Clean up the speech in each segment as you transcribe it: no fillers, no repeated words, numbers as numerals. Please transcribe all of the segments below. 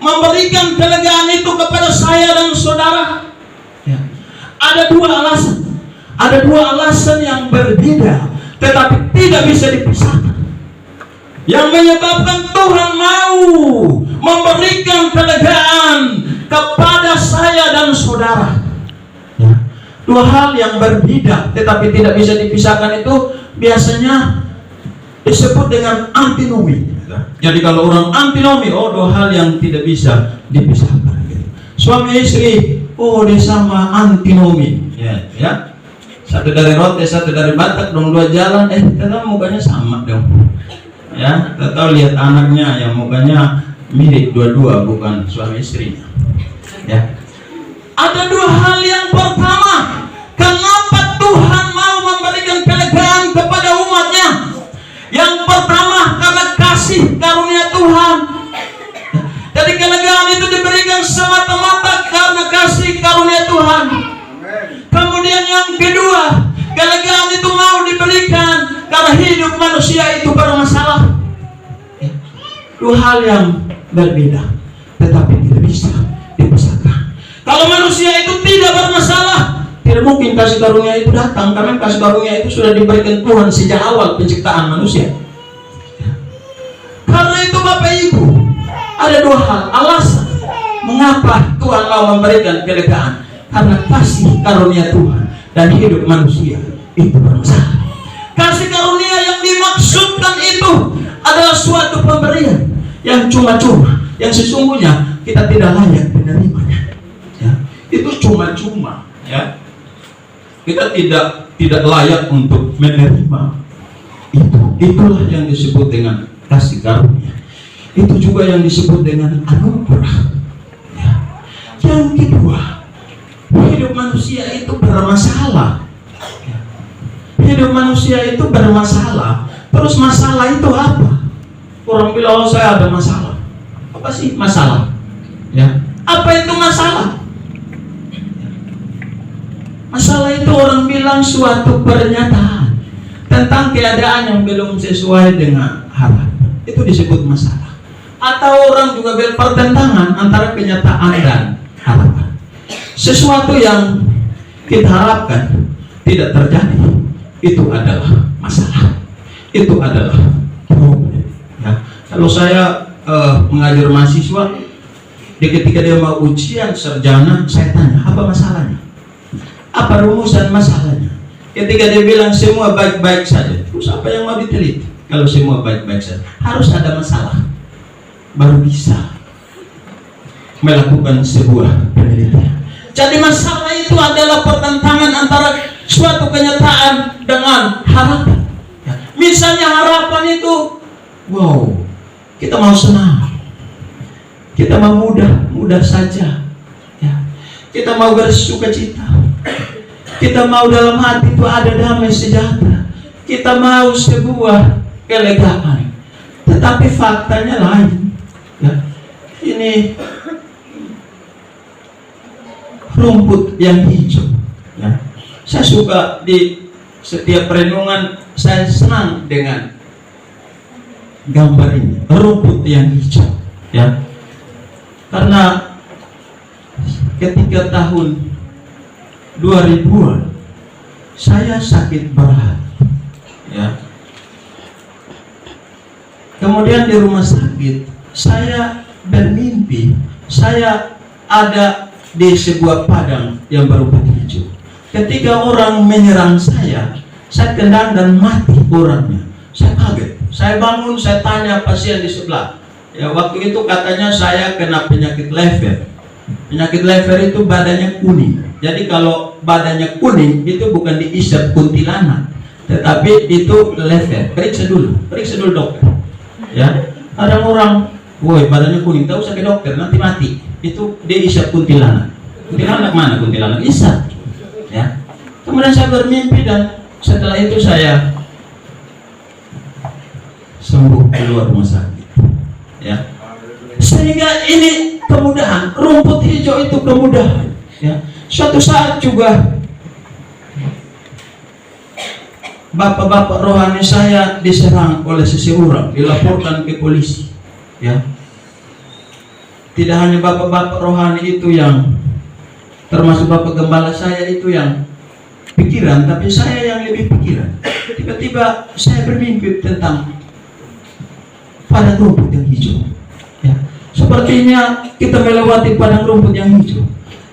memberikan kelegaan itu kepada saya dan saudara? Ya. Ada dua alasan yang berbeda, tetapi tidak bisa dipisahkan, yang menyebabkan Tuhan mau memberikan kelegaan kepada saya dan saudara. Ya. Dua hal yang berbeda tetapi tidak bisa dipisahkan itu biasanya disebut dengan antinomi. Jadi kalau orang antinomi, dua hal yang tidak bisa dipisahkan. Suami istri, dia sama antinomi. Ya. Satu dari Rote, satu dari Batak, dong dua jalan, ternyata mukanya sama dong. Ya, atau lihat anaknya yang mukanya mirip dua-dua, bukan suami istrinya. Ya. Ada dua hal. Yang pertama, kenapa Tuhan mau memberikan kelegaan kepada umatnya? Yang pertama, karena kasih karunia Tuhan. Jadi kelegaan itu diberikan semata-mata karena kasih karunia Tuhan. Kemudian yang kedua, kelegaan itu mau diberikan karena hidup manusia itu bermasalah. Dua hal yang berbeda tetapi tidak bisa dipisahkan. Kalau manusia itu tidak bermasalah, tidak mungkin kasih karunia itu datang, karena kasih karunia itu sudah diberikan Tuhan sejak awal penciptaan manusia. Karena itu Bapak Ibu, ada dua hal alasan mengapa Tuhan mau memberikan kelegaan, karena kasih karunia Tuhan dan hidup manusia itu bermasalah. Kasih karunia yang dimaksudkan itu adalah suatu pemberian yang cuma-cuma, yang sesungguhnya kita tidak layak menerimanya. Ya, itu cuma-cuma, ya. Kita tidak layak untuk menerima itu. Itulah yang disebut dengan kasih karunia. Itu juga yang disebut dengan anugerah. Ya. Yang kedua, hidup manusia itu bermasalah. Ya. Hidup manusia itu bermasalah. Terus masalah itu apa? Orang bilang, saya ada masalah. Apa sih masalah? Ya. Apa itu masalah? Masalah itu orang bilang suatu pernyataan tentang keadaan yang belum sesuai dengan harapan. Itu disebut masalah. Atau orang juga bilang pertentangan antara kenyataan dan harapan. Sesuatu yang kita harapkan tidak terjadi, itu adalah masalah. Itu adalah problem. Ya. Kalau saya mengajar mahasiswa, ketika dia mau ujian sarjana, saya tanya, apa masalahnya? Apa rumusan masalahnya? Ketika dia bilang semua baik-baik saja, terus apa yang mau diteliti? Kalau semua baik-baik saja, harus ada masalah, baru bisa melakukan sebuah penelitian. Jadi masalah itu adalah pertentangan antara suatu kenyataan dengan harapan. Ya. Misalnya harapan itu, kita mau senang, kita mau mudah saja, ya. Kita mau bersukacita, kita mau dalam hati itu ada damai sejahtera, kita mau sebuah kelegaan. Tetapi faktanya lain. Ya. Ini rumput yang hijau. Ya. Saya suka di setiap renungan, saya senang dengan gambar ini, rumput yang hijau. Ya. Karena ketika tahun 2000-an saya sakit berat, ya. Kemudian di rumah sakit saya bermimpi saya ada di sebuah padang yang berumput hijau. Ketika orang menyerang saya tendang dan mati orangnya. Saya kaget, saya bangun, saya tanya pasien di sebelah. Ya, waktu itu katanya saya kena penyakit lever. Penyakit lever itu badannya kuning. Jadi kalau badannya kuning itu bukan diisap kuntilanak, tetapi itu lever. Periksa dulu dokter. Ya, ada orang, badannya kuning, tahu usah ke dokter, nanti mati. Itu dia isap kuntilanak. Kuntilanak mana? Kuntilanak isap. Ya. Kemudian saya bermimpi dan setelah itu saya sembuh keluar rumah sakit. Ya. Sehingga ini kemudahan, rumput hijau itu kemudahan. Ya. Suatu saat juga bapak-bapak rohani saya diserang oleh seseorang, dilaporkan ke polisi. Ya. Tidak hanya bapak-bapak rohani itu yang, termasuk bapak gembala saya itu yang pikiran, tapi saya yang lebih pikiran. Tiba-tiba saya bermimpi tentang padang rumput yang hijau. Ya. Sepertinya kita melewati padang rumput yang hijau.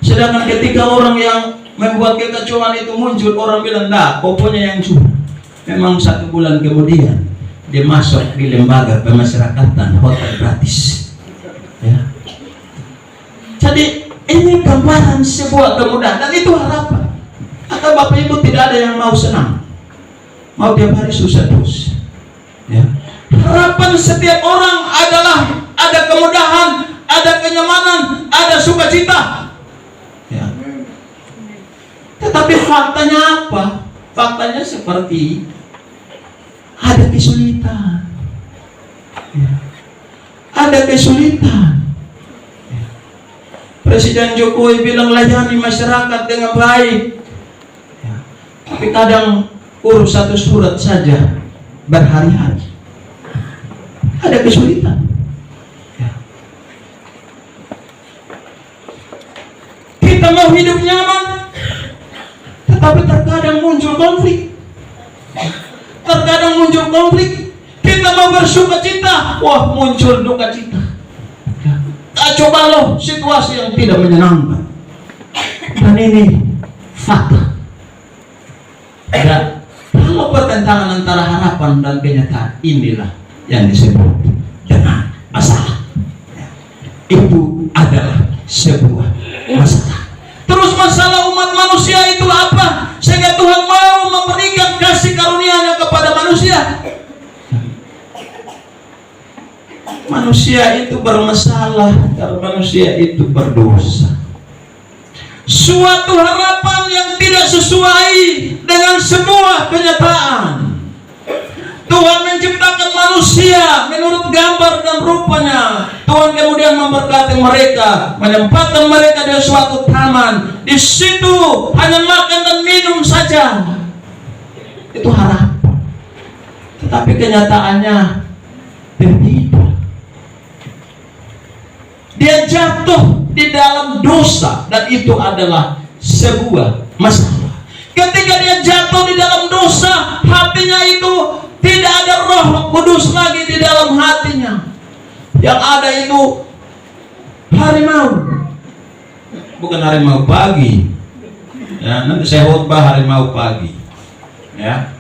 Sedangkan ketika orang yang membuat kekacauan itu muncul, orang bilang, "Dah, pokoknya yang curang." Memang 1 bulan kemudian dia masuk di lembaga pemasyarakatan, hotel gratis. Ya. Jadi ini gambaran sebuah kemudahan, dan itu harapan. Atau Bapak Ibu tidak ada yang mau senang, mau tiap hari susah terus. Ya. Harapan setiap orang adalah ada kemudahan, ada kenyamanan, ada sukacita. Ya. Tetapi faktanya apa? Faktanya seperti ada kesulitan. Ya. Ada kesulitan. Presiden Jokowi bilang layani masyarakat dengan baik, ya. Tapi kadang urus 1 surat saja berhari-hari. Ada kesulitan. Ya. Kita mau hidup nyaman, tetapi terkadang muncul konflik. Terkadang muncul konflik. Kita mau bersuka cita, wah muncul duka cita. Coba loh situasi yang tidak menyenangkan. Dan ini fakta. Ya, kalau pertentangan antara harapan dan kenyataan, inilah yang disebut dengan masalah. Ya, itu adalah sebuah masalah. Terus masalah umat manusia itu apa? Sehingga Tuhan mau memberikan kasih karunia-Nya kepada manusia. Manusia itu bermasalah karena manusia itu berdosa. Suatu harapan yang tidak sesuai dengan sebuah kenyataan. Tuhan menciptakan manusia menurut gambar dan rupanya. Tuhan kemudian memberkati mereka, menempatkan mereka di suatu taman. Di situ hanya makan dan minum saja. Itu harapan. Tetapi kenyataannya berbeda. Dia jatuh di dalam dosa, dan itu adalah sebuah masalah. Ketika dia jatuh di dalam dosa, hatinya itu tidak ada Roh Kudus lagi di dalam hatinya. Yang ada itu harimau, bukan harimau pagi. Ya, nanti saya khotbah harimau pagi. Ya.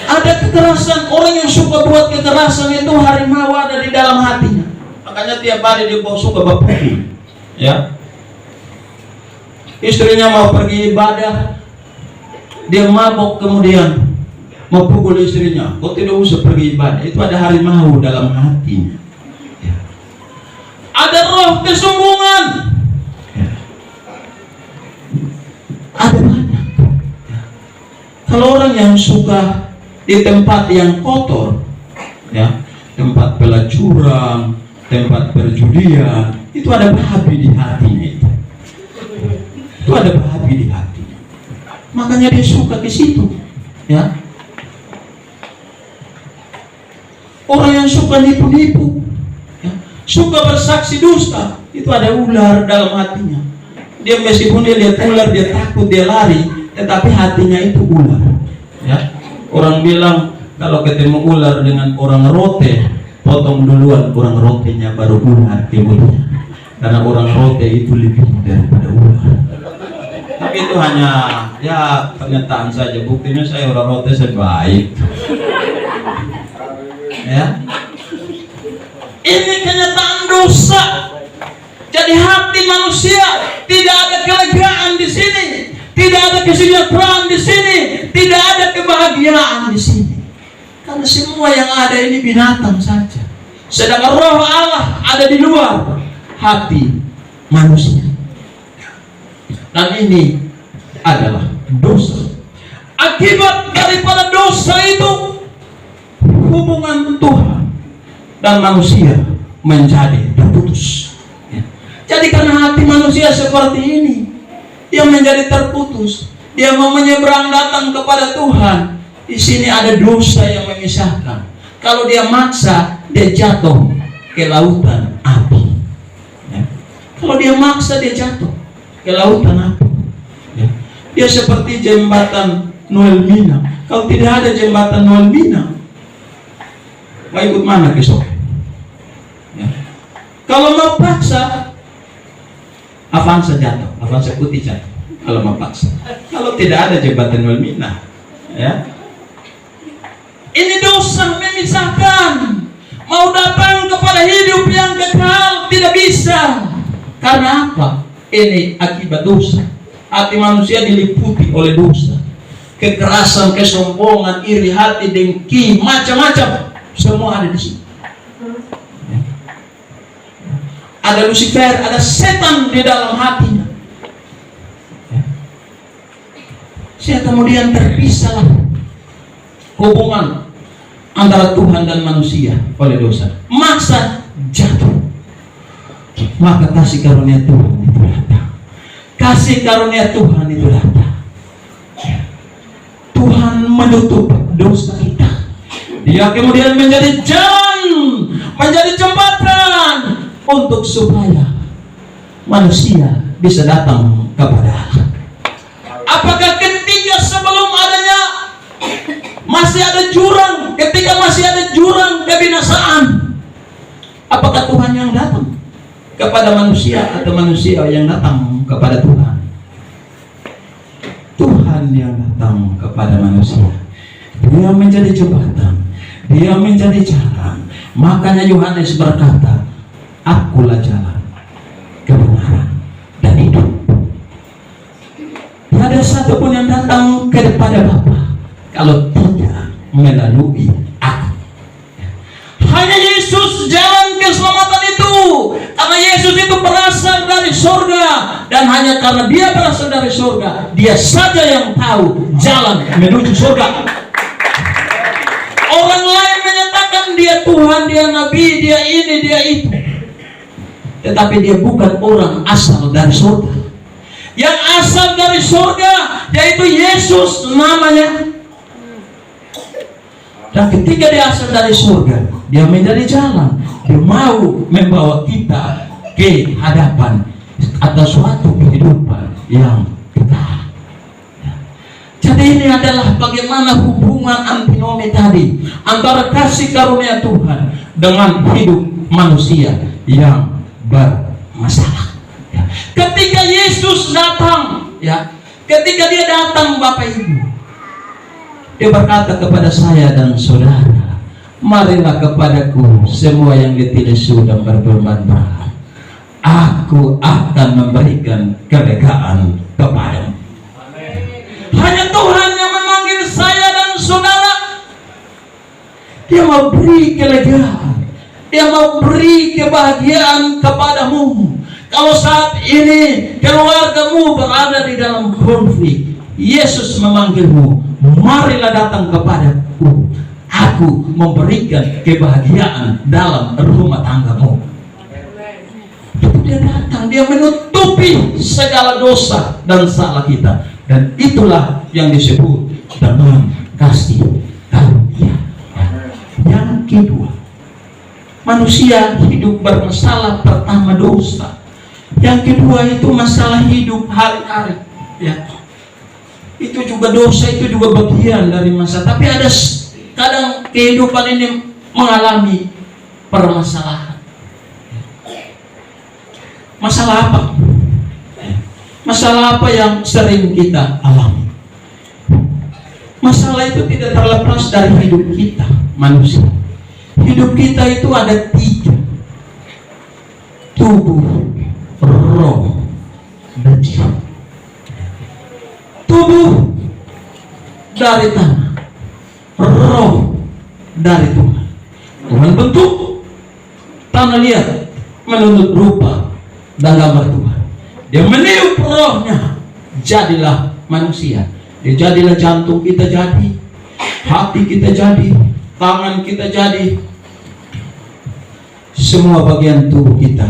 Ada kekerasan, orang yang suka buat kekerasan itu harimau ada di dalam hatinya. Makanya tiap hari dia suka berpukul. Ya. Istrinya mau pergi ibadah, dia mabok kemudian mau pukul istrinya. Kok tidak usah pergi ibadah? Itu ada harimau dalam hatinya. Ya. Ada roh kesombongan. Ya. Ada banyak. Ya. Kalau orang yang suka di tempat yang kotor, ya, tempat pelacuran, tempat perjudian, itu ada babi di hatinya itu. Itu ada babi di hatinya. Makanya dia suka ke situ, ya. Orang yang suka nipu-nipu, ya, suka bersaksi dusta, itu ada ular dalam hatinya. Dia meskipun dia lihat ular, dia takut, dia lari, tetapi hatinya itu ular. Ya. Orang bilang kalau ketemu ular dengan orang rote, potong duluan orang rotenya baru ular kemudian. Karena orang rote itu lebih daripada ular. Tapi itu hanya ya pernyataan saja. Buktinya saya orang rote saya baik. Ya. Ini kenyataan dosa. Jadi hati manusia tidak ada kelegaan di sini, tidak ada kesejahteraan di sini, tidak ada kebahagiaan di sini. Karena semua yang ada ini binatang saja. Sedangkan roh Allah ada di luar hati manusia. Dan ini adalah dosa. Akibat daripada dosa itu, hubungan Tuhan dan manusia menjadi terputus. Ya. Jadi karena hati manusia seperti ini, dia menjadi terputus. Dia mau menyeberang datang kepada Tuhan. Di sini ada dosa yang memisahkan. Kalau dia maksa, dia jatuh ke lautan Kalau dia maksa, dia jatuh ke lautan apa? Ya. Dia seperti jembatan Noel Mina. Kalau tidak ada jembatan Noel Mina, mau ikut mana besok? Ya. Kalau mau paksa, Avanza jatuh, Avanza putih jatuh. Kalau mau paksa, kalau tidak ada jembatan Noel Mina, ya. Ini dosa memisahkan. Mau datang kepada hidup yang kekal tidak bisa. Karena apa? Ini akibat dosa. Hati manusia diliputi oleh dosa. Kekerasan, kesombongan, iri hati, dengki, macam-macam. Semua ada di sini. Ada Lucifer, ada setan di dalam hatinya. Saya kemudian terpisahlah hubungan antara Tuhan dan manusia oleh dosa. Maksa jatuh. Maka kasih karunia Tuhan itu datang. Kasih karunia Tuhan itu datang. Tuhan menutup dosa kita. Dia kemudian menjadi jalan, menjadi jembatan untuk supaya manusia bisa datang kepada Allah. Apakah ketika sebelum adanya masih ada jurang, ketika masih ada jurang kebinasaan, apakah Tuhan yang datang kepada manusia atau manusia yang datang kepada Tuhan? Tuhan yang datang kepada manusia. Dia menjadi jembatan, dia menjadi jalan. Makanya Yohanes berkata, akulah jalan, kebenaran, dan hidup. Tidak ada satupun yang datang kepada Bapa kalau tidak melalui aku. Hanya Yesus jalan keselamatan itu. Karena Yesus itu berasal dari surga. Dan hanya karena dia berasal dari surga, dia saja yang tahu jalan menuju surga. Orang lain menyatakan dia Tuhan, dia Nabi, dia ini, dia itu. Tetapi dia bukan orang asal dari surga. Yang asal dari surga yaitu Yesus namanya. Dan ketika dia asal dari surga, dia menjadi jalan. Dia mau membawa kita ke hadapan atau suatu kehidupan yang kekal. Jadi ini adalah bagaimana hubungan antinomi tadi antara kasih karunia Tuhan dengan hidup manusia yang bermasalah. Ketika Yesus datang, ketika dia datang, Bapak Ibu, dia berkata kepada saya dan saudara, marilah kepadaku semua yang letih lesu dan berbeban berat, aku akan memberikan kelegaan kepadamu. Hanya Tuhan yang memanggil saya dan saudara. Dia mau beri kelegaan, dia mau beri kebahagiaan kepadamu. Kalau saat ini keluargamu berada di dalam konflik, Yesus memanggilmu, marilah datang kepadaku, aku memberikan kebahagiaan dalam rumah tanggamu. Dia datang, dia menutupi segala dosa dan salah kita. Dan itulah yang disebut dengan kasih karunia. Yang kedua, manusia hidup bermasalah. Pertama dosa. Yang kedua itu masalah hidup hari-hari. Itu juga dosa, itu juga bagian dari masalah. Tapi ada kadang kehidupan ini mengalami permasalahan. Masalah apa? Masalah apa yang sering kita alami? Masalah itu tidak terlepas dari hidup kita, manusia. Hidup kita itu ada 3: tubuh, roh, dan jiwa. Tubuh dari tanah, roh dari Tuhan. Tuhan bentuk, tanah liat menuntut rupa dan gambar Tuhan. Dia meniup rohnya, jadilah manusia. Dia jadilah jantung kita jadi, hati kita jadi, tangan kita jadi, semua bagian tubuh kita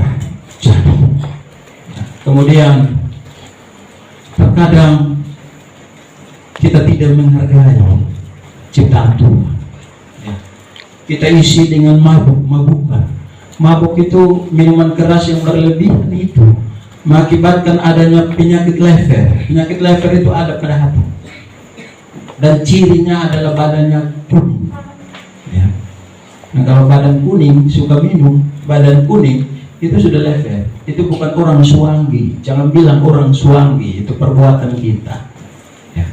jadi. Kemudian terkadang kita tidak menghargai ciptaan Tuhan. Kita isi dengan mabuk-mabukan. Mabuk itu minuman keras yang berlebihan itu mengakibatkan adanya penyakit lever. Penyakit lever itu ada pada hati, dan cirinya adalah badannya kuning. Ya. Nah, kalau badan kuning, suka minum, badan kuning, itu sudah lever. Itu bukan orang suanggi. Jangan bilang orang suanggi, itu perbuatan kita. Ya.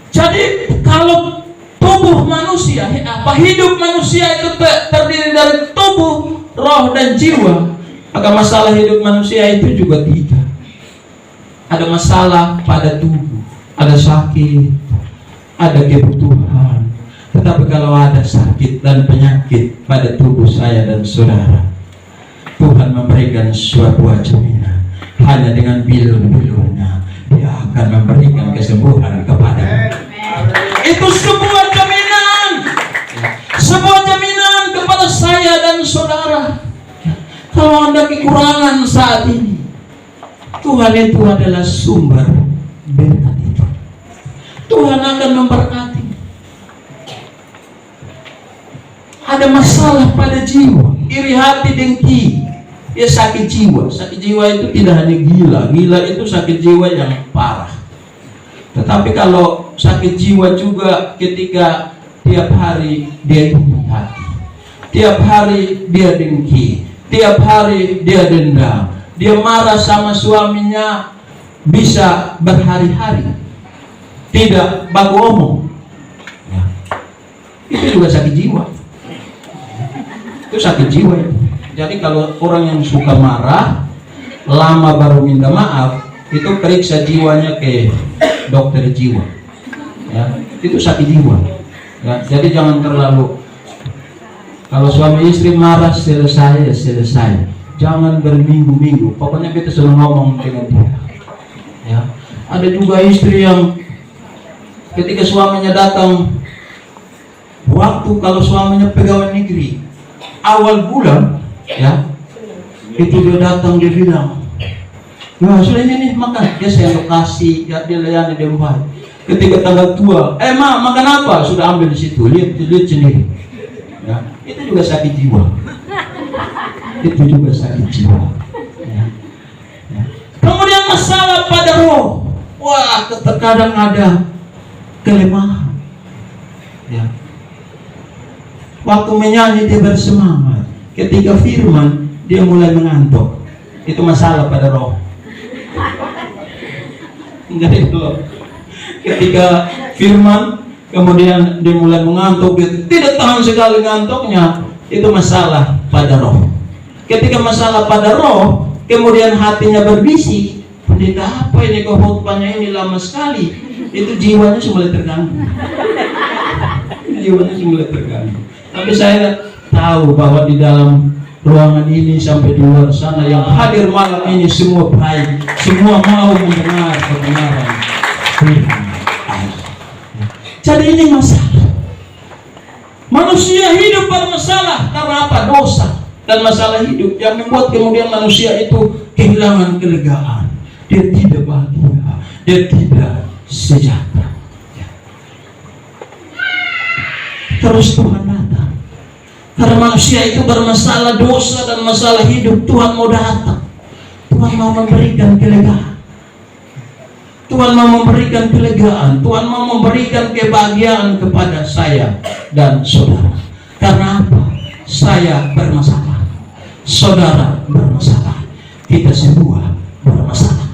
Jadi kalau tubuh manusia, hidup manusia itu terdiri dari tubuh, roh, dan jiwa, maka masalah hidup manusia itu juga tiga. Ada masalah pada tubuh, ada sakit, ada kebutuhan. Tetapi kalau ada sakit dan penyakit pada tubuh saya dan saudara, Tuhan memberikan suatu jaminan. Hanya dengan bilur-bilurnya Dia akan memberikan kesembuhan kepada. Itu sebuah jaminan, sebuah jaminan kepada saya dan saudara. Kalau Anda kekurangan saat ini, Tuhan itu adalah sumber berkat itu. Tuhan akan memberkati. Ada masalah pada jiwa, iri hati, dengki, ya sakit jiwa. Sakit jiwa itu tidak hanya gila. Gila itu sakit jiwa yang parah. Tetapi kalau sakit jiwa juga ketika tiap hari dia iri hati, tiap hari dia dengki, tiap hari dia dendam, dia marah sama suaminya bisa berhari-hari, tidak baku omong. Ya. Itu juga sakit jiwa. Itu sakit jiwa itu. Jadi kalau orang yang suka marah, lama baru minta maaf, itu periksa jiwanya ke dokter jiwa. Ya, itu sakit jiwa. Ya, jadi jangan terlalu. Kalau suami istri marah, selesai ya selesai. Jangan berminggu-minggu. Pokoknya kita selalu ngomong dengan dia. Ya, ada juga istri yang ketika suaminya datang, waktu kalau suaminya pegawai negeri, awal bulan, ya, itu dia datang, dia bilang, "Wah, sudah ini nih makan." Dia saya lokasi, ya, dia layani, dia buat. Ketika tanggal tua, Ma, makan apa? Sudah ambil di situ, lihat sendiri. Ya, itu juga sakit jiwa. Itu juga sakit jiwa. Ya. Ya. Kemudian masalah pada roh. Wah, terkadang ada kelemahan. Ya. Waktu menyanyi dia bersemangat. Ketika firman dia mulai mengantuk. Itu masalah pada roh. Enggak itu. Ketika firman kemudian dia mulai mengantuk, dia tidak tahan sekali ngantuknya. Itu masalah pada roh. Ketika masalah pada roh, kemudian hatinya berbisik, "Pendeta, apa ini khotbahnya ini lama sekali?" Itu jiwanya mulai terganggu. Jiwanya mulai terganggu. Tapi saya tahu bahwa di dalam ruangan ini sampai di luar sana yang hadir malam ini semua baik, semua mau mendengar kebenaran Tuhan. Jadi ini masalah. Manusia hidup bermasalah karena apa? Dosa dan masalah hidup yang membuat kemudian manusia itu kehilangan kelegaan. Dia tidak bahagia, dia tidak sejahtera. Terus Tuhan datang. Karena manusia itu bermasalah dosa dan masalah hidup, Tuhan mau datang. Tuhan mau memberikan kelegaan. Tuhan mau memberikan kelegaan. Tuhan mau memberikan kebahagiaan kepada saya dan saudara. Karena apa? Saya bermasalah, saudara bermasalah, kita semua bermasalah.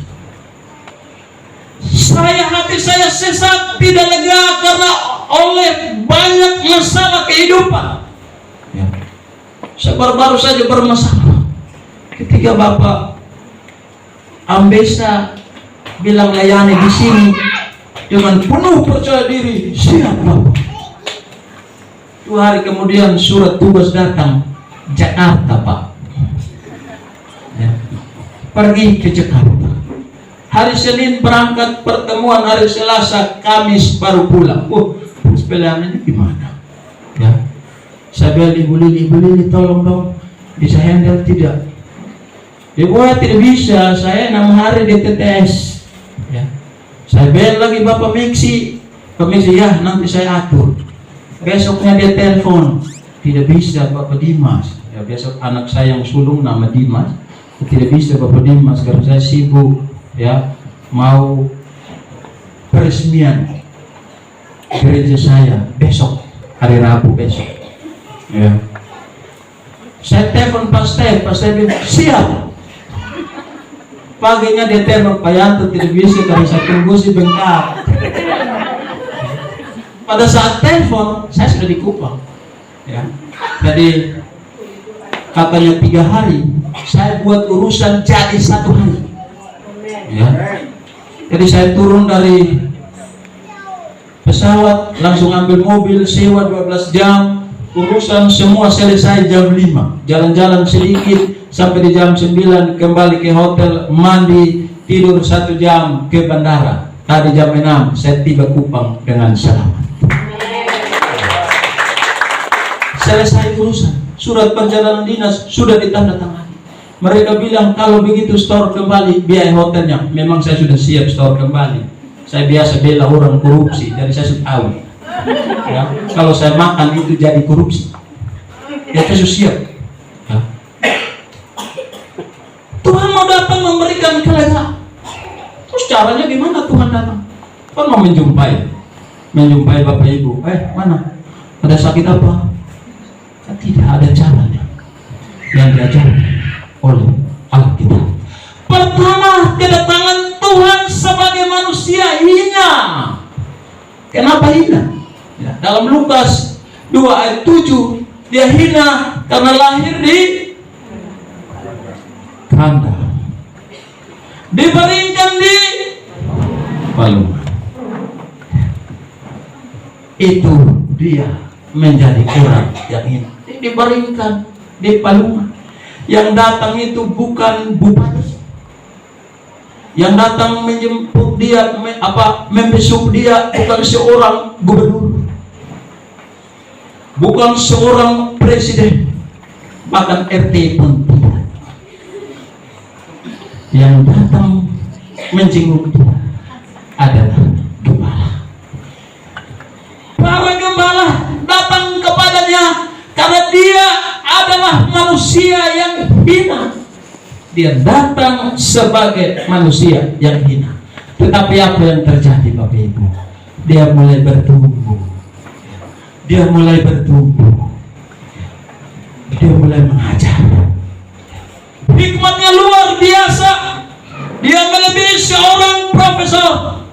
Hati saya sesat, tidak lega karena oleh banyak masalah kehidupan. Ya. Saya baru saja bermasalah ketika Bapak Ambesa bilang layani di sini dengan penuh percaya diri, siap Bapak. 2 hari kemudian surat tugas datang, Jakarta Pak. Ya. Pergi ke Jakarta. Hari Senin berangkat pertemuan, hari Selasa, Kamis baru pulang. Terus pelayanannya gimana? Ya. Saya bilang Ibu Lili, tolong dong, bisa handle tidak? Dia buat tidak bisa, saya 6 hari di TTS. Ya. Saya bilang lagi Bapak Miksi, ya nanti saya atur. Besoknya dia telepon, tidak bisa Bapak Dimas. Ya besok anak saya yang sulung nama Dimas, Tidak bisa Bapak Dimas karena saya sibuk ya, mau peresmian gereja saya besok, hari Rabu besok ya. Saya telepon Pak Stef bilang siap. Paginya dia telepon Pak Yanto tidak bisa karena saya tunggu si bengkak. Pada saat telepon saya sudah di Kupang ya. Jadi katanya 3 hari, saya buat urusan jadi 1 hari ya. Jadi saya turun dari pesawat, langsung ambil mobil, sewa 12 jam, urusan semua selesai jam 5, jalan-jalan sedikit sampai di jam 9, kembali ke hotel, mandi, tidur 1 jam, ke bandara. Tadi jam 6 saya tiba Kupang dengan selamat. Selesai urusan, surat perjalanan dinas sudah ditandatangani. Mereka bilang kalau begitu store kembali biaya hotelnya. Memang saya sudah siap store kembali. Saya biasa bela orang korupsi, jadi saya sudah tahu ya, kalau saya makan itu jadi korupsi ya, saya sudah siap ya. Tuhan mau datang memberikan kelegaan. Terus caranya gimana Tuhan datang? Tuhan mau menjumpai Bapak Ibu. Mana? Ada sakit apa? Tidak ada caranya yang diajarkan oleh Alkitab. Pertama, kedatangan Tuhan sebagai manusia hina. Kenapa hina? Ya, dalam Lukas 2 ayat 7, dia hina karena lahir di kandang, dibaringkan di palungan. Itu dia menjadi orang yang hina. Dibaringkan di palungan. Yang datang itu bukan bupati, yang datang menjemput dia, membesuk dia bukan seorang gubernur, bukan seorang presiden, bahkan RT pun tidak. Yang datang menjenguk dia adalah gembala. Para gembala datang kepadanya karena dia adalah manusia yang hina. Dia datang sebagai manusia yang hina. Tetapi apa yang terjadi Bapak Ibu? Dia mulai bertumbuh. Dia mulai mengajar. Hikmatnya luar biasa. Dia melebihi seorang profesor.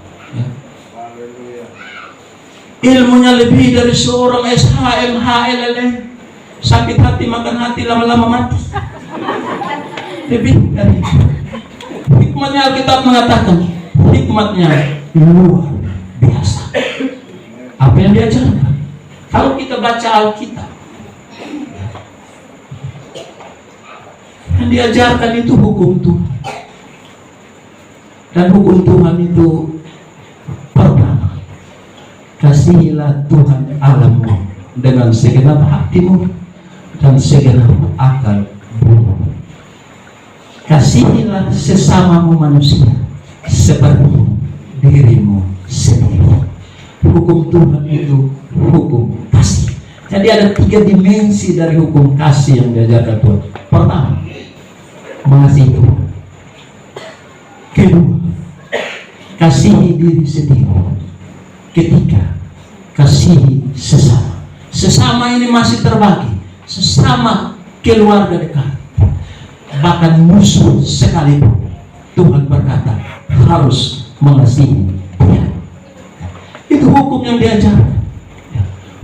Ilmunya lebih dari seorang SHM, HLLM. Sakit hati makan hati, lama-lama mati. Lebih dari itu. Hikmatnya Alkitab mengatakan, hikmatnya luar biasa. Apa yang diajarkan? Kalau kita baca Alkitab, yang diajarkan itu hukum Tuhan. Dan hukum Tuhan itu pertama, kasihilah Tuhan Allahmu dengan segenap hatimu dan segenap akal bumi. Kasihilah sesamamu manusia seperti dirimu sendiri. Hukum Tuhan itu hukum kasih. Jadi ada 3 dimensi dari hukum kasih yang diajarkan Tuhan. Pertama, mengasihi Tuhan. Kedua, kasihi diri sendiri. Ketiga, kasihi sesama. Sesama ini masih terbagi. Sesama keluarga dekat, bahkan musuh sekalipun, Tuhan berkata harus mengasihi dia. Itu hukum yang diajarkan.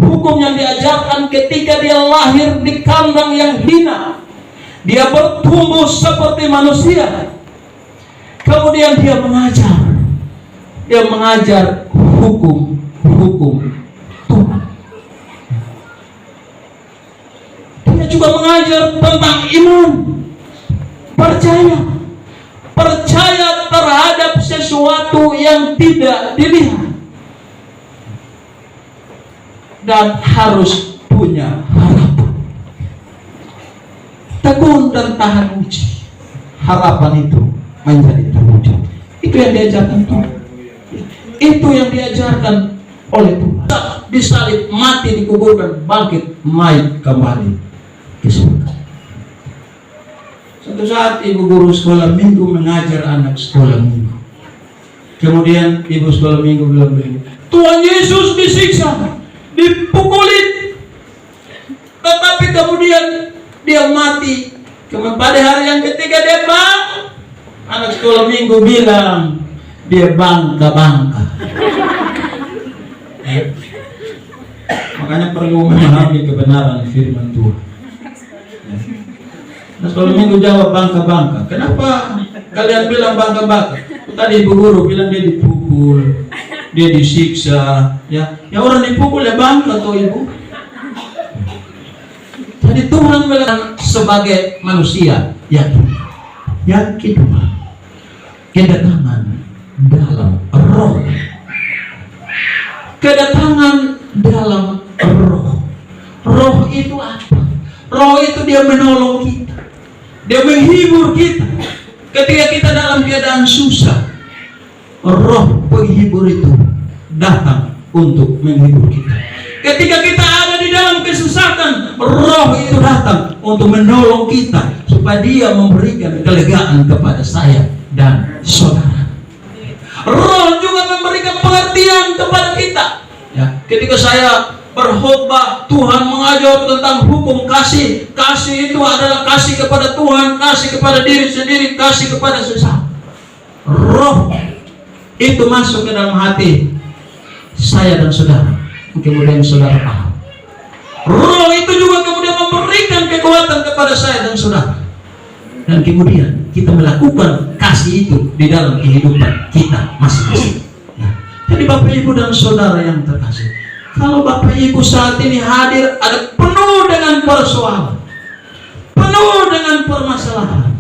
Hukum yang diajarkan ketika dia lahir di kandang yang hina. Dia bertumbuh seperti manusia. Kemudian dia mengajar. Dia mengajar hukum Tuhan. Dia juga mengajar tentang iman. Percaya terhadap sesuatu yang tidak dilihat. Dan harus punya harapan. Tekun dan tahan uji. Harapan itu menjadi terwujud. Itu yang diajarkan Tuhan. Itu yang diajarkan oleh Tuhan. Disalib, mati, dikuburkan, bangkit, naik kembali ke surga. Suatu saat ibu guru sekolah minggu mengajar anak sekolah minggu. Kemudian ibu sekolah minggu bilang begini, Tuhan Yesus disiksa, dipukulin, tetapi kemudian dia mati. Kemudian pada hari yang ketiga dia bangun. Anak sekolah minggu bilang dia bangka-bangka. Makanya perlu memahami kebenaran firman Tuhan. Nah, sekolah minggu jawab bangka-bangka. Kenapa kalian bilang bangka-bangka? Tadi ibu guru bilang dia dipukul, dia disiksa. Ya orang dipukul ya bangka tuh ibu. Jadi Tuhan bilang sebagai manusia yakin. Yang kedua, kedatangan dalam roh. Kedatangan dalam roh. Roh itu apa? Roh itu dia menolong kita. Dia menghibur kita. Ketika kita dalam keadaan susah, roh penghibur itu datang untuk menghibur kita. Ketika kita ada di dalam kesusahan, roh itu datang untuk menolong kita supaya dia memberikan kelegaan kepada saya dan saudara. Roh juga memberikan pengertian kepada kita. Ya, ketika saya berkhotbah, Tuhan mengajar tentang hukum kasih. Kasih itu adalah kasih kepada Tuhan, kasih kepada diri sendiri, kasih kepada sesama. Roh itu masuk ke dalam hati saya dan saudara. Kemudian saudara paham. Roh itu juga kemudian memberikan kekuatan kepada saya dan saudara. Dan kemudian kita melakukan kasih itu di dalam kehidupan kita masing-masing. Jadi Bapak Ibu dan saudara yang terkasih, kalau Bapak Ibu saat ini hadir ada penuh dengan persoalan, penuh dengan permasalahan,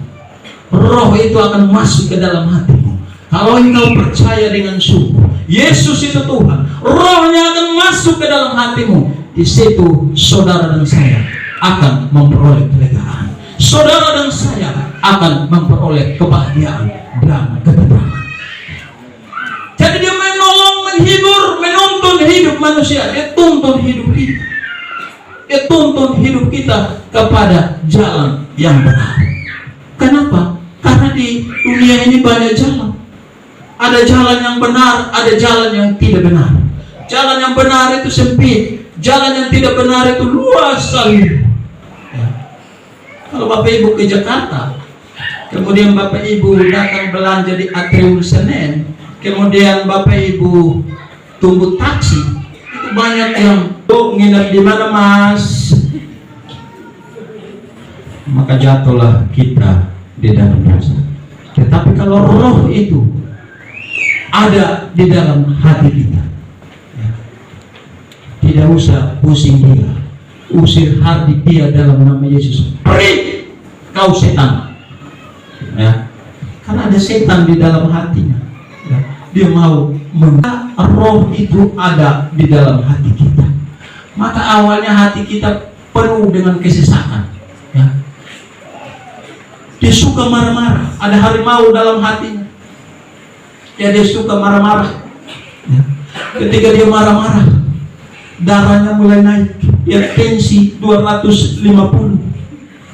roh itu akan masuk ke dalam hatimu. Kalau engkau percaya dengan sungguh Yesus itu Tuhan, rohnya akan masuk ke dalam hatimu. Di situ saudara dan saya akan memperoleh kelegaan. Saudara dan saya akan memperoleh kebahagiaan dan ketenangan. Jadi dia menolong, menghibur, menuntun hidup manusia. Dia tuntun hidup kita. Dia tuntun hidup kita kepada jalan yang benar. Kenapa? Karena di dunia ini banyak jalan. Ada jalan yang benar, ada jalan yang tidak benar. Jalan yang benar itu sempit, jalan yang tidak benar itu luas sekali. Ya. Kalau Bapak Ibu ke Jakarta, kemudian Bapak Ibu datang belanja di Atrium Senen, kemudian Bapak Ibu tunggu taksi, itu banyak yang nginep di mana Mas? Maka jatuhlah kita di dalam dosa. Tetapi kalau roh itu ada di dalam hati kita, ya, tidak usah pusing dia, usir hati dia dalam nama Yesus. Pergi kau setan, ya, karena ada setan di dalam hatinya. Ya. Dia mau roh itu ada di dalam hati kita. Maka awalnya hati kita penuh dengan kesesakan. Ya. Dia suka marah-marah, ada harimau dalam hatinya. Ya, dia suka marah-marah. Ya. Ketika dia marah-marah, darahnya mulai naik. Dia tensi 250.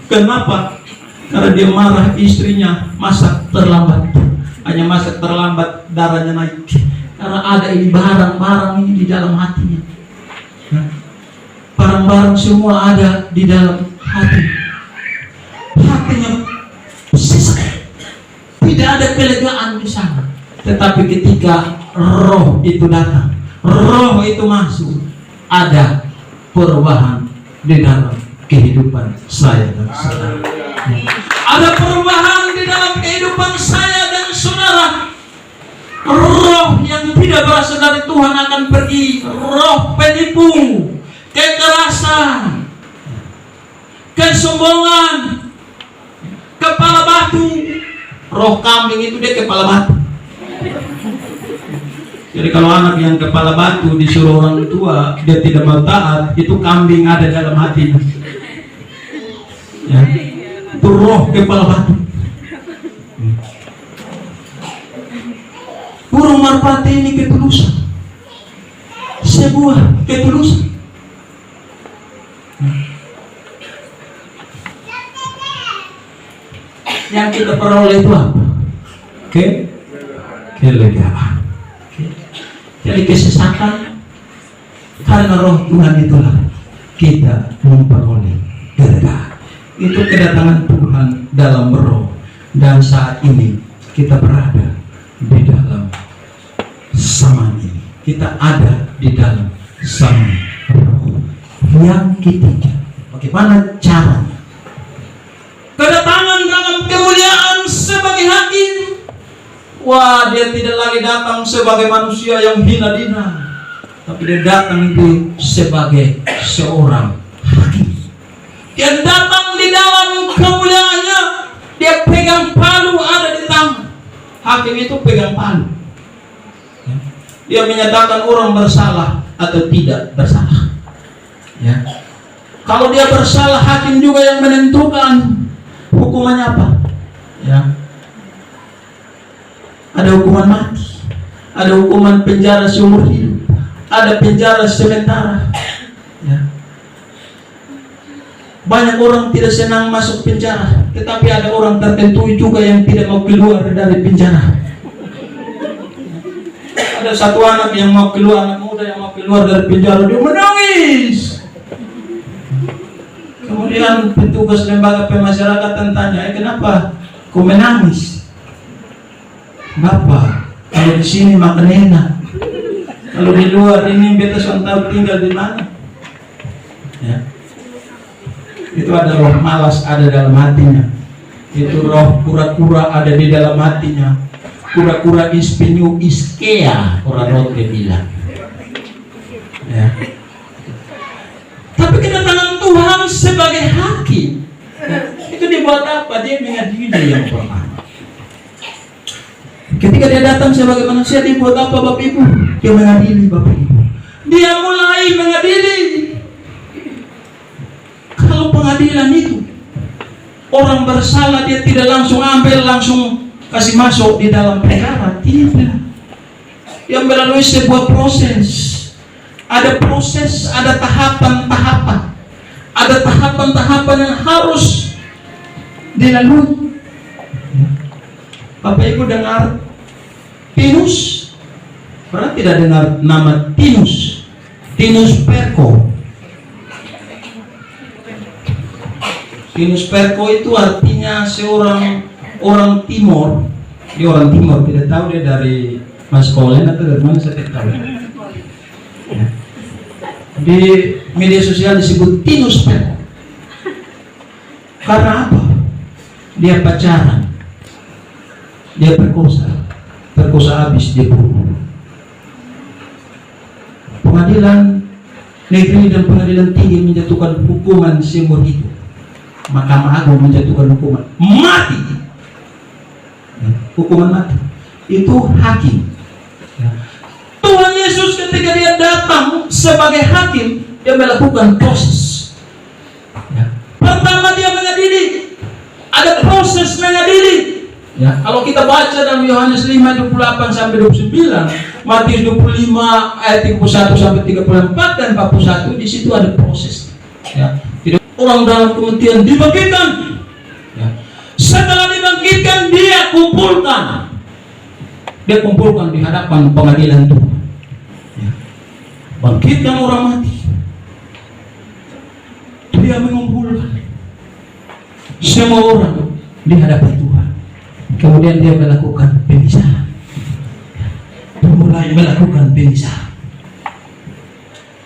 Kenapa? Karena dia marah istrinya masak terlambat. Hanya masak terlambat, darahnya naik. Karena ada ini barang-barang ini di dalam hatinya. Ya. Barang-barang semua ada di dalam hati. Hatinya sesak. Tidak ada kelegaan di sana. Tetapi ketika roh itu datang, roh itu masuk, ada perubahan di dalam kehidupan saya dan saudara. Ada perubahan di dalam kehidupan saya dan saudara. Roh yang tidak berasal dari Tuhan akan pergi. Roh penipu, kekerasan, kesombongan, kepala batu. Roh kambing itu dia kepala batu. Jadi kalau anak yang kepala batu disuruh orang tua, dia tidak mau taat, itu kambing ada dalam hatinya. Ya. Itu roh kepala batu. Burung merpati ini ketulusan. Sebuah ketulusan. yang kita peroleh itu apa? Kelegaan. Jadi kesesakan karena roh Tuhan itulah kita memperoleh kelegaan. Itu kedatangan Tuhan dalam roh, dan saat ini kita berada di dalam zaman ini. Kita ada di dalam zaman roh. Yang ketiga, bagaimana caranya? Kedatangan dalam kemuliaan sebagai hakim. Wah, dia tidak lagi datang sebagai manusia yang hina-dina, tapi dia datang itu sebagai seorang hakim. Dia datang di dalam kemuliaannya. Dia pegang palu ada di tangan. Hakim itu pegang palu. Dia menyatakan orang bersalah atau tidak bersalah. Ya. Kalau dia bersalah, hakim juga yang menentukan hukumannya apa. Ya. Ada hukuman mati, ada hukuman penjara seumur hidup, ada penjara sementara. Ya. Banyak orang tidak senang masuk penjara, tetapi ada orang tertentu juga yang tidak mau keluar dari penjara. Ada satu anak yang mau keluar, anak muda yang mau keluar dari penjara, dia menangis. Kemudian petugas lembaga pemasyarakatan tanya, kenapa kau menangis? Bapak, kalau di sini makan enak, kalau di luar ini beta tahu tinggal di mana. Ya. Itu ada roh malas ada dalam hatinya. Itu roh kura-kura ada di dalam hatinya. Kura-kura ispinu iskea, orang rote bilang. Ya. Tapi kedatangan Tuhan sebagai hakim, itu dibuat apa? Dia mengadili yang pertama. Ketika dia datang sebagai manusia, dia buat apa Bapak Ibu? Dia mengadili Bapak Ibu. Dia mulai mengadili. Kalau pengadilan itu, orang bersalah dia tidak langsung ambil, langsung kasih masuk di dalam perkara. Tidak. Dia melalui sebuah proses. Ada proses, ada tahapan-tahapan. Ada tahapan-tahapan yang harus dilalui. Bapak Ibu dengar Tinus? Pernah tidak dengar nama Tinus? Tinus Perko. Tinus Perko itu artinya seorang orang Timor. Dia orang Timor, tidak tahu dia dari Maskolen atau dari mana, saya tidak tahu. Ya. Di media sosial disebut Tinus Perko. Karena apa? Dia pacaran, dia perkosa habis, dia bunuh. Pengadilan negeri dan pengadilan tinggi menjatuhkan hukuman seumur hidup. Mahkamah Agung menjatuhkan hukuman mati. Ya, hukuman mati. Itu hakim. Ya. Tuhan Yesus ketika dia datang sebagai hakim, dia melakukan proses. Ya. Pertama dia mengadili. Ada proses mengadili. Ya, kalau kita baca dalam Yohanes 5:28 sampai 29, Matius 25 ayat 31 sampai 34 dan 41, di situ ada proses. Ya. Tidak orang dalam kematian dibangkitkan. Ya. Setelah dibangkitkan dia kumpulkan. Dia kumpulkan di hadapan pengadilan Tuhan. Ya. Bangkitkan orang mati. Dia mengumpulkan semua orang di hadapan Tuhan. Kemudian dia melakukan pemisahan. Dia mulai melakukan pemisahan.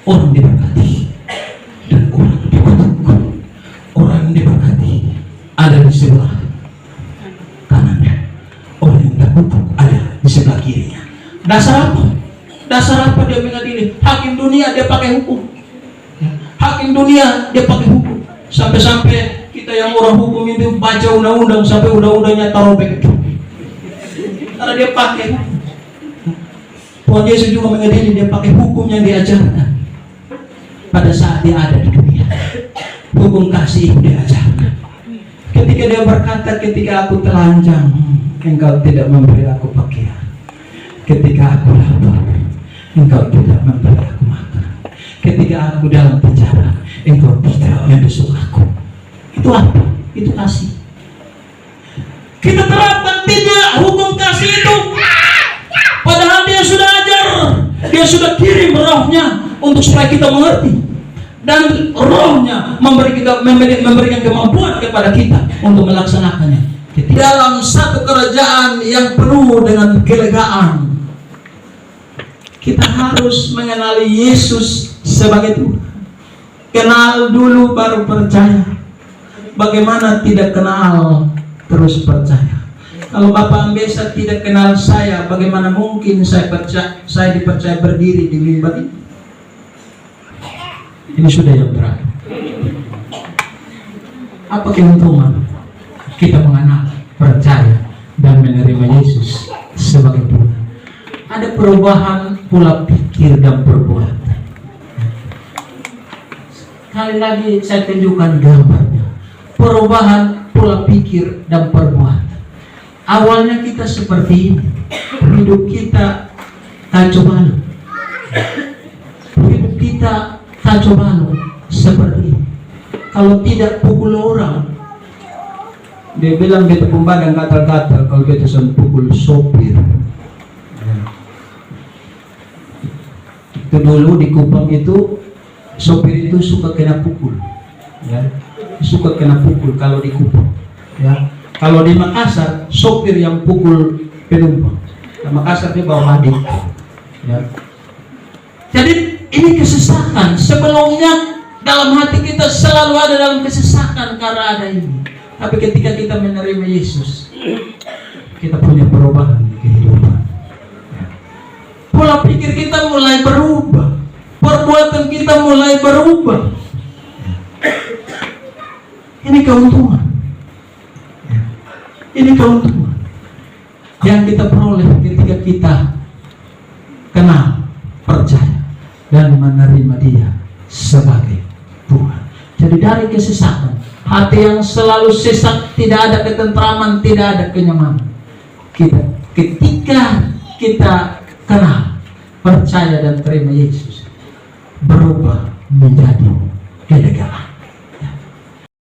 Orang diberkati dan orang dikutuk. Orang diberkati ada di sebelah kanannya. Orang yang terkutuk ada di sebelah kirinya. Dasar apa? Dasar apa dia mengadili? Hakim dunia dia pakai hukum. Hakim dunia dia pakai hukum. Sampai-sampai kita yang orang hukum itu baca undang-undang sampai undang-undangnya taruh begitu. Karena dia pakai hukum. Tuhan Yesus juga mengadili, dia pakai hukum yang diajarkan pada saat dia ada di dunia. Hukum kasih diajarkan. Ketika dia berkata, ketika aku telanjang, engkau tidak memberi aku pakaian. Ketika aku lapar, engkau tidak memberi aku makan. Ketika aku dalam penjara, engkau tidak membesuk aku. Itu apa? Itu kasih. Kita terapkan tidak hukum kasih itu. Padahal dia sudah ajar, dia sudah kirim rohnya untuk supaya kita mengerti. Dan rohnya memberikan kemampuan kepada kita untuk melaksanakannya. Dalam satu kerajaan yang penuh dengan kelegaan, kita harus mengenali Yesus sebagai Tuhan. Kenal dulu baru percaya. Bagaimana tidak kenal terus percaya? Kalau Bapak Ambesa tidak kenal saya, bagaimana mungkin saya dipercaya berdiri di mimbar ini? Ini sudah yang terakhir. Apa keuntungan kita mengenal, percaya, dan menerima Yesus sebagai Tuhan? Ada perubahan pola pikir dan perbuatan. Sekali lagi saya tunjukkan gambarnya. Perubahan pola pikir dan perbuatan. Awalnya kita seperti ini. Hidup kita kacau balau. Hidup kita kacau balau seperti ini. Kalau tidak pukul orang, dia bilang kita pembadan gatal-gatal kalau kita pukul sopir. Itu dulu di Kupang itu sopir itu suka kena pukul, ya, suka kena pukul kalau di Kupang, ya. Kalau di Makassar sopir yang pukul penumpang. Di Makassar dia bawa adik, ya. Jadi ini kesesakan. Sebelumnya dalam hati kita selalu ada dalam kesesakan karena ada ini. Tapi ketika kita menerima Yesus, kita punya perubahan di kehidupan. Pola pikir kita mulai berubah, perbuatan kita mulai berubah. Ini keuntungan. Ini keuntungan yang kita peroleh ketika kita kenal, percaya, dan menerima Dia sebagai Tuhan. Jadi dari kesesakan, hati yang selalu sesak, tidak ada ketentraman, tidak ada kenyamanan. Ketika kita kenal, percaya, dan terima Yesus, berubah menjadi kelegaan.